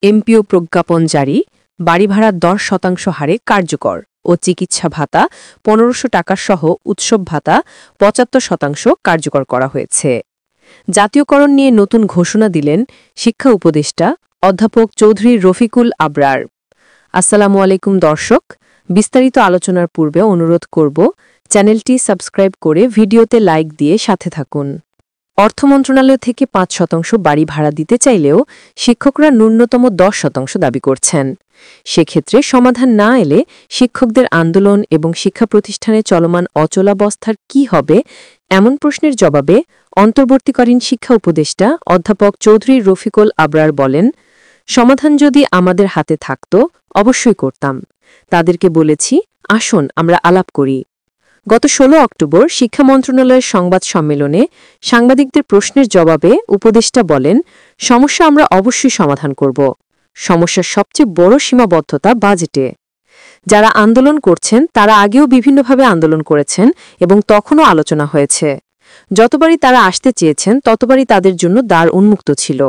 MPO প্রজ্ঞাপন জারি, বাড়ি ভাড়া 10% হারে কার্যকর ও চিকিৎসা ভাতা 1500 টাকা সহ উৎসব ভাতা 75% কার্যকর করা হয়েছে। জাতীয়করণ নিয়ে নতুন ঘোষণা দিলেন শিক্ষা উপদেষ্টা অধ্যাপক চৌধুরী রফিকুল আবরার। আসসালামু আলাইকুম দর্শক, বিস্তারিত আলোচনার পূর্বে অনুরোধ করব চ্যানেলটি সাবস্ক্রাইব করে ভিডিওতে লাইক দিয়ে সাথে থাকুন। অর্থ মন্ত্রণালয় থেকে 5% বাড়ি ভাড়া দিতে চাইলেও শিক্ষকরা ন্যূনতম 10% দাবি করছেন। সেক্ষেত্রে সমাধান না এলে শিক্ষকদের আন্দোলন এবং শিক্ষা প্রতিষ্ঠানে চলমান অচলাবস্থার কি হবে, এমন প্রশ্নের জবাবে অন্তর্বর্তীকালীন শিক্ষা উপদেষ্টা অধ্যাপক চৌধুরী রফিকুল আবরার বলেন, সমাধান যদি আমাদের হাতে থাকত অবশ্যই করতাম। তাদেরকে বলেছি, আসুন আমরা আলাপ করি। গত 16 অক্টোবর শিক্ষা মন্ত্রণালয়ের সংবাদ সম্মেলনে সাংবাদিকদের প্রশ্নের জবাবে উপদেষ্টা বলেন, সমস্যা আমরা অবশ্যই সমাধান করব। সমস্যার সবচেয়ে বড় সীমাবদ্ধতা বাজেটে। যারা আন্দোলন করছেন তারা আগেও বিভিন্নভাবে আন্দোলন করেছেন এবং তখনও আলোচনা হয়েছে। যতবারই তারা আসতে চেয়েছেন ততবারই তাদের জন্য দ্বার উন্মুক্ত ছিল।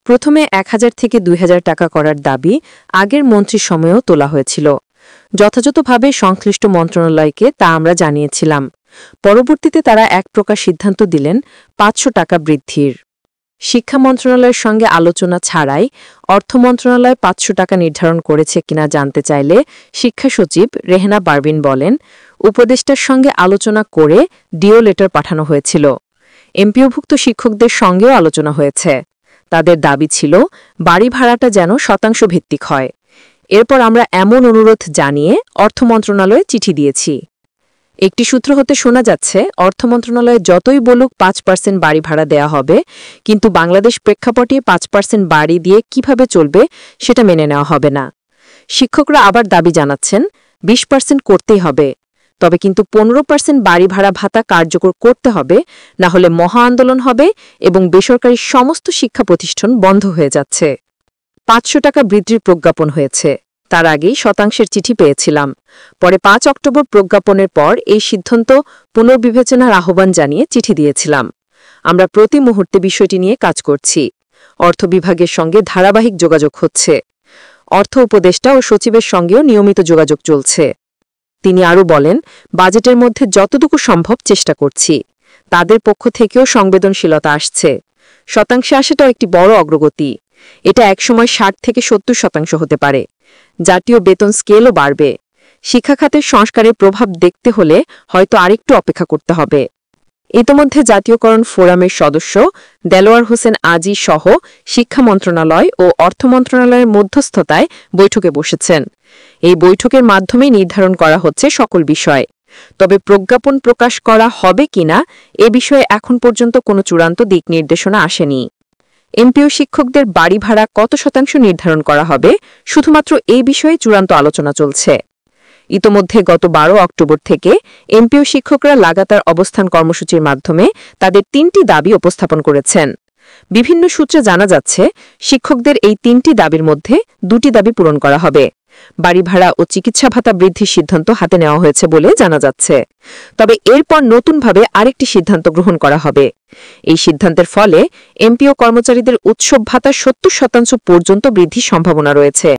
প্রথমে 1000 থেকে 2000 টাকা করার দাবি আগের মন্ত্রীর সময়েও তোলা হয়েছিল। যথাযথভাবে সংশ্লিষ্ট মন্ত্রণালয়কে তা আমরা জানিয়েছিলাম। পরবর্তীতে তারা এক প্রকার সিদ্ধান্ত দিলেন 500 টাকা বৃদ্ধির। শিক্ষা মন্ত্রণালয়ের সঙ্গে আলোচনা ছাড়াই অর্থ মন্ত্রণালয় 500 টাকা নির্ধারণ করেছে কিনা জানতে চাইলে শিক্ষা সচিব রেহেনা পারভিন বলেন, উপদেষ্টার সঙ্গে আলোচনা করে ডিও লেটার পাঠানো হয়েছিল। এমপিওভুক্ত শিক্ষকদের সঙ্গেও আলোচনা হয়েছে। তাদের দাবি ছিল বাড়ি ভাড়াটা যেন শতাংশ ভিত্তিক হয়। এরপর আমরা এমন অনুরোধ জানিয়ে অর্থ মন্ত্রণালয়ে চিঠি দিয়েছি। একটি সূত্র হতে শোনা যাচ্ছে, অর্থ মন্ত্রণালয়ে যতই বলুক 5% বাড়ি ভাড়া দেয়া হবে, কিন্তু বাংলাদেশ প্রেক্ষাপটে 5% বাড়ি দিয়ে কিভাবে চলবে সেটা মেনে নেওয়া হবে না। শিক্ষকরা আবার দাবি জানাচ্ছেন 20% করতেই হবে, তবে কিন্তু 15% বাড়ি ভাড়া ভাতা কার্যকর করতে হবে, না হলে মহা আন্দোলন হবে এবং বেসরকারি সমস্ত শিক্ষা প্রতিষ্ঠান বন্ধ হয়ে যাচ্ছে। 500 টাকা বৃদ্ধির প্রজ্ঞাপন হয়েছে, তার আগেই শতাংশের চিঠি পেয়েছিলাম। পরে 5 অক্টোবর প্রজ্ঞাপনের পর এই সিদ্ধান্ত পুনর্বিবেচনার আহ্বান জানিয়ে চিঠি দিয়েছিলাম। আমরা প্রতি মুহূর্তে বিষয়টি নিয়ে কাজ করছি। অর্থ বিভাগের সঙ্গে ধারাবাহিক যোগাযোগ হচ্ছে। অর্থ উপদেষ্টা ও সচিবের সঙ্গেও নিয়মিত যোগাযোগ চলছে। তিনি আরও বলেন, বাজেটের মধ্যে যতটুকু সম্ভব চেষ্টা করছি। তাদের পক্ষ থেকেও সংবেদনশীলতা আসছে। শতাংশে আসাটাও একটি বড় অগ্রগতি। এটা একসময় 60 থেকে 70% হতে পারে। জাতীয় বেতন স্কেলও বাড়বে। শিক্ষা খাতের সংস্কারের প্রভাব দেখতে হলে হয়তো আরেকটু অপেক্ষা করতে হবে। ইতোমধ্যে জাতীয়করণ ফোরামের সদস্য দেলোয়ার হোসেন আজি সহ শিক্ষা মন্ত্রণালয় ও অর্থ মন্ত্রণালয়ের মধ্যস্থতায় বৈঠকে বসেছেন। এই বৈঠকের মাধ্যমেই নির্ধারণ করা হচ্ছে সকল বিষয়। তবে প্রজ্ঞাপন প্রকাশ করা হবে কিনা এ বিষয়ে এখন পর্যন্ত কোনো চূড়ান্ত দিক নির্দেশনা আসেনি। এমপিও শিক্ষকদের বাড়ি ভাড়া কত শতাংশ নির্ধারণ করা হবে, শুধুমাত্র এই বিষয়ে চূড়ান্ত আলোচনা চলছে। ইতোমধ্যে গত 12 অক্টোবর থেকে এমপিও শিক্ষকরা লাগাতার অবস্থান কর্মসূচির মাধ্যমে তাদের 3টি দাবি উপস্থাপন করেছেন। বিভিন্ন সূত্রে জানা যাচ্ছে, শিক্ষকদের এই 3টি দাবির মধ্যে 2টি দাবি পূরণ করা হবে। বাড়ি ভাড়া ও চিকিৎসা ভাতা বৃদ্ধির সিদ্ধান্ত হাতে নেওয়া হয়েছে বলে জানা যাচ্ছে। তবে এরপর নতুনভাবে আরেকটি সিদ্ধান্ত গ্রহণ করা হবে। এই সিদ্ধান্তের ফলে এমপিও কর্মচারীদের উৎসব ভাতা 70% পর্যন্ত বৃদ্ধির সম্ভাবনা রয়েছে।